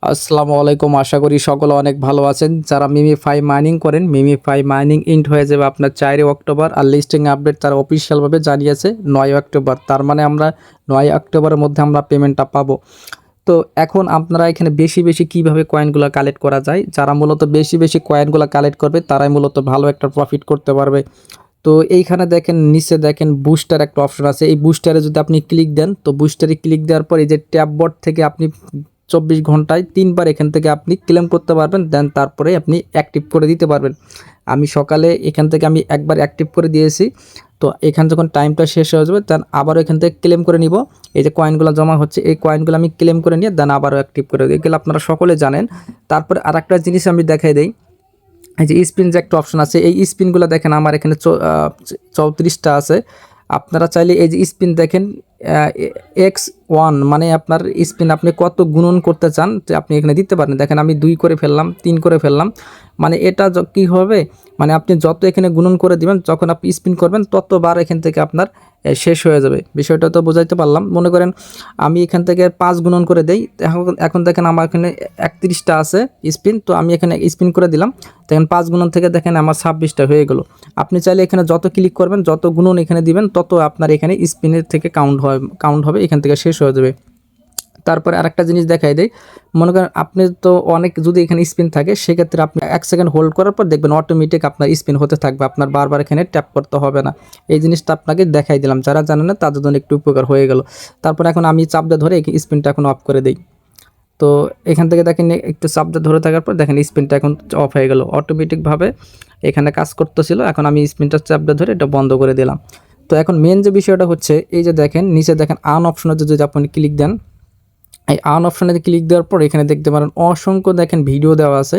আসসালামু আলাইকুম। আশা করি সকলে অনেক ভালো আছেন। যারা মিমিফাই মাইনিং করেন, মিমিফাই মাইনিং ইন্ট হয়ে যাবে আপনার 4 অক্টোবর। আর লিস্টিং আপডেট তারা অফিসিয়ালভাবে জানিয়েছে 9 অক্টোবর। তার মানে আমরা 9 অক্টোবরের মধ্যে আমরা পেমেন্টটা পাবো। তো এখন আপনারা এখানে বেশি কিভাবে কয়েনগুলো কালেক্ট করা যায়, যারা মূলত বেশি কয়েনগুলো কালেক্ট করবে তারাই মূলত ভালো একটা প্রফিট করতে পারবে। তো এইখানে দেখেন, নিচে দেখেন বুস্টার একটা অপশন আছে। এই বুস্টারে যদি আপনি ক্লিক দেন, তো বুস্টারে ক্লিক দেওয়ার পর এই যে ট্যাব বোর্ড থেকে আপনি 24 ঘন্টায় 3 বার এখান থেকে আপনি ক্লেম করতে পারবেন। দেন তারপরে আপনি অ্যাক্টিভ করে দিতে পারবেন। আমি সকালে এখান থেকে আমি একবার অ্যাক্টিভ করে দিয়েছি। তো এখানে যখন টাইমটা শেষ হয়ে যাবে দেন আবারও এখান থেকে ক্লেম করে নিব। এই যে কয়েনগুলো জমা হচ্ছে, এই কয়েনগুলো আমি ক্লেম করে নিয়ে দেন আবারও অ্যাক্টিভ করে দিই। এগুলো আপনারা সকলে জানেন। তারপরে আরেকটা জিনিস আমি দেখাই দেই। এই যে স্পিন যে একটা অপশন আছে, এই স্পিনগুলো দেখেন আমার এখানে 34টা আছে। আপনারা চাইলে এই যে স্পিন দেখেন X1 মানে আপনার স্পিন আপনি কত গুণন করতে চান যে আপনি এখানে দিতে পারেন। দেখেন আমি 2 করে ফেললাম, 3 করে ফেললাম। মানে এটা কী হবে, মানে আপনি যত এখানে গুণন করে দিবেন, যখন আপনি স্পিন করবেন ততবার এখান থেকে আপনার শেষ হয়ে যাবে। বিষয়টা তো বোঝাইতে পারলাম। মনে করেন আমি এখান থেকে 5 গুণন করে দেই। এখন দেখেন আমার এখানে 31টা আছে স্পিন। তো আমি এখানে স্পিন করে দিলাম। দেখেন 5 গুণন থেকে দেখেন আমার 26টা হয়ে গেল। আপনি চাইলে এখানে যত ক্লিক করবেন, যত গুণন এখানে দিবেন, তত আপনার এখানে স্পিনের থেকে কাউন্ট হবে, এখান থেকে শেষ হয়ে যাবে। তারপরে আরেকটা জিনিস দেখাই দেই। মনে করেন আপনি তো অনেক যদি এখানে স্পিন থাকে, সেক্ষেত্রে আপনি 1 সেকেন্ড হোল্ড করার পর দেখবেন অটোমেটিক আপনার স্পিন হতে থাকবে, আপনার বারবার এখানে ট্যাপ করতে হবে না। এই জিনিসটা আপনাকে দেখাই দিলাম, যারা জানেন না তাদের জন্য একটু উপকার হয়ে গেল। তারপর এখন আমি চাপটা ধরে স্পিনটা এখন অফ করে দিই। তো এখান থেকে দেখেন একটু চাপটা ধরে থাকার পর দেখেন স্পিনটা এখন অফ হয়ে গেল। অটোমেটিকভাবে এখানে কাজ করতেছিল। এখন আমি স্পিনটা চাপটা ধরে এটা বন্ধ করে দিলাম। তো এখন মেন যে বিষয়টা হচ্ছে, এই যে দেখেন নিচে দেখেন আন অপশনে যদি আপনি ক্লিক দেন, এই আন অপশনে ক্লিক দেওয়ার পর এখানে দেখতে পারেন অসংখ্য দেখেন ভিডিও দেওয়া আছে।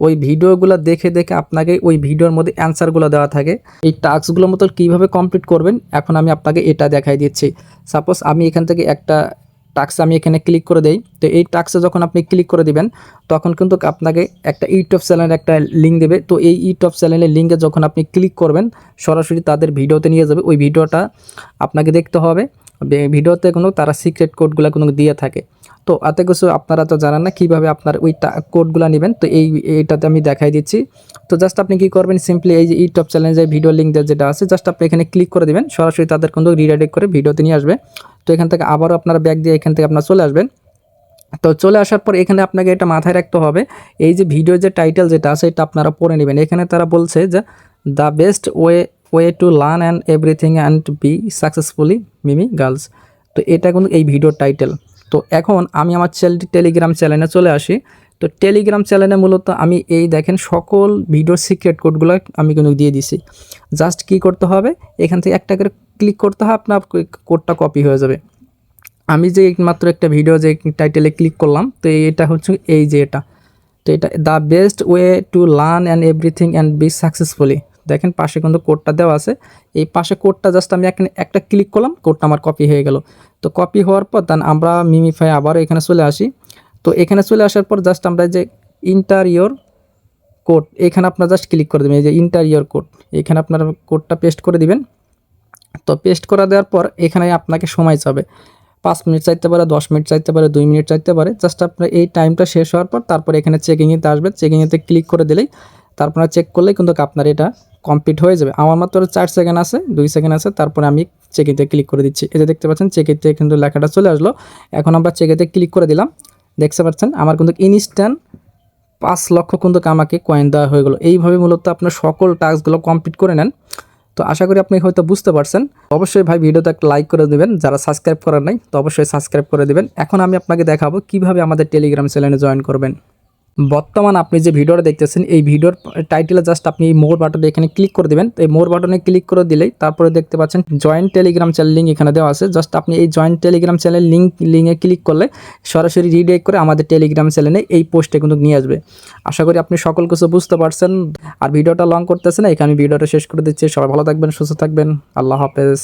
ওই ভিডিওগুলো দেখে আপনাকে ওই ভিডিওর মধ্যে অ্যান্সারগুলো দেওয়া থাকে। এই টাস্কগুলোর মতো কীভাবে কমপ্লিট করবেন এখন আমি আপনাকে এটা দেখাই দিচ্ছি। সাপোজ আমি এখান থেকে একটা টাস্ক আমি এখানে ক্লিক করে দেই। তো এই টাস্কে যখন আপনি ক্লিক করে দিবেন, তখন কিন্তু আপনাকে একটা ইউটিউব চ্যানেলের একটা লিঙ্ক দেবে। তো এই ইউটিউব চ্যানেলের লিঙ্কে যখন আপনি ক্লিক করবেন, সরাসরি তাদের ভিডিওতে নিয়ে যাবে। ওই ভিডিওটা আপনাকে দেখতে হবে। ভিডিওতে কোনো তারা সিক্রেট কোডগুলো কোনো দিয়ে থাকে। তো এত কিছু আপনারা তো জানেন না কীভাবে আপনার ওই কোডগুলো নেবেন। তো এইটাতে আমি দেখাই দিচ্ছি। তো জাস্ট আপনি কী করবেন, সিম্পলি এই যে ইউটিউব চ্যানেলে যে ভিডিও লিঙ্ক যেটা আছে, জাস্ট আপনি এখানে ক্লিক করে দিবেন, সরাসরি তাদের কিন্তু রিডাইরেক্ট করে ভিডিওতে নিয়ে আসবে। তো এখান থেকে আবারও আপনারা ব্যাক দিয়ে এখান থেকে আপনারা চলে আসবেন। তো চলে আসার পর এখানে আপনাকে এটা মাথায় রাখতে হবে, এই যে ভিডিওর যে টাইটেল যেটা আছে এটা আপনারা পড়ে নেবেন। এখানে তারা বলছে যে the best way to learn and everything and be successfully মিমি গার্লস। তো এটা কিন্তু এই ভিডিওর টাইটেল। তো এখন আমি আমার টেলিগ্রাম চ্যানেলে চলে আসি। তো টেলিগ্রাম চ্যানেলে মূলত আমি এই দেখেন সকল ভিডিওর সিক্রেট কোডগুলো আমি কিন্তু দিয়ে দিছি। জাস্ট কি করতে হবে, এখান থেকে একটা করে ক্লিক করতে হবে, আপনার কোডটা কপি হয়ে যাবে। আমি যে মাত্র একটা ভিডিও যে টাইটেলে ক্লিক করলাম, তো এটা হচ্ছে এই যে এটা। তো এটা the best way to learn and everything and be successfully. দেখেন পাশে কিন্তু কোডটা দেওয়া আছে। এই পাশে কোডটা জাস্ট আমি এখানে একটা ক্লিক করলাম, কোডটা আমার কপি হয়ে গেল। তো কপি হওয়ার পর দেন আমরা মিমিফাই আবার এখানে চলে আসি। তো এখানে চলে আসার পর জাস্ট আমরা যে ইন্টারিয়র কোড, এখানে আপনার জাস্ট ক্লিক করে দেবেন। এই যে ইন্টারিয়র কোড, এখানে আপনার কোডটা পেস্ট করে দিবেন। তো পেস্ট করে দেওয়ার পর এখানে আপনাকে সময় চাবে, 5 মিনিট চাইতে পারে, 10 মিনিট চাইতে পারে, 2 মিনিট চাইতে পারে। জাস্ট আপনার এই টাইমটা শেষ হওয়ার পর তারপর এখানে চেকিংয়েতে আসবেন। চেকিংয়েতে ক্লিক করে দিলেই তারপরে চেক করলেই কিন্তু আপনার এটা কমপ্লিট হয়ে যাবে। আমার মাত্র 4 সেকেন্ড আছে, 2 সেকেন্ড আছে। তারপরে আমি চেকিংতে ক্লিক করে দিচ্ছি। এই যে দেখতে পাচ্ছেন চেকিংতে কিন্তু লেখাটা চলে আসলো। এখন আমরা চেকিংতে ক্লিক করে দিলাম। দেখতে পাচ্ছেন আমার কিন্তু ইনস্ট্যান্ট 5 লক্ষ কিন্তু আমাকে কয়েন দেওয়া হয়ে গেল। এইভাবে মূলত আপনার সকল টাস্কগুলো কমপ্লিট করে নেন। তো আশা করি আপনি হয়তো বুঝতে পারছেন। অবশ্যই ভাই ভিডিওতে একটা লাইক করে দেবেন, যারা সাবস্ক্রাইব করার নাই তো অবশ্যই সাবস্ক্রাইব করে দেবেন। এখন আমি আপনাকে দেখাবো কিভাবে আমাদের টেলিগ্রাম চ্যানেলে জয়েন করবেন। বর্তমান আপনি যে ভিডিওটা দেখতেছেন, এই ভিডিওর টাইটেলে জাস্ট আপনি এই মোর বাটনে এখানে ক্লিক করে দেবেন। তো এই মোর বাটনে ক্লিক করে দিলেই তারপরে দেখতে পাচ্ছেন জয়েন্ট টেলিগ্রাম চ্যানেল লিঙ্ক এখানে দেওয়া আছে। জাস্ট আপনি এই জয়েন্ট টেলিগ্রাম চ্যানেল লিঙ্কে ক্লিক করলে সরাসরি রিডাইরেক্ট করে আমাদের টেলিগ্রাম চ্যানেলে এই পোস্টে কিন্তু নিয়ে আসবে। আশা করি আপনি সকল কিছু বুঝতে পারছেন। আর ভিডিওটা লং করতেছে না, এখানে ভিডিওটা শেষ করে দিচ্ছি। সবাই ভালো থাকবেন, সুস্থ থাকবেন। আল্লাহ হাফেজ।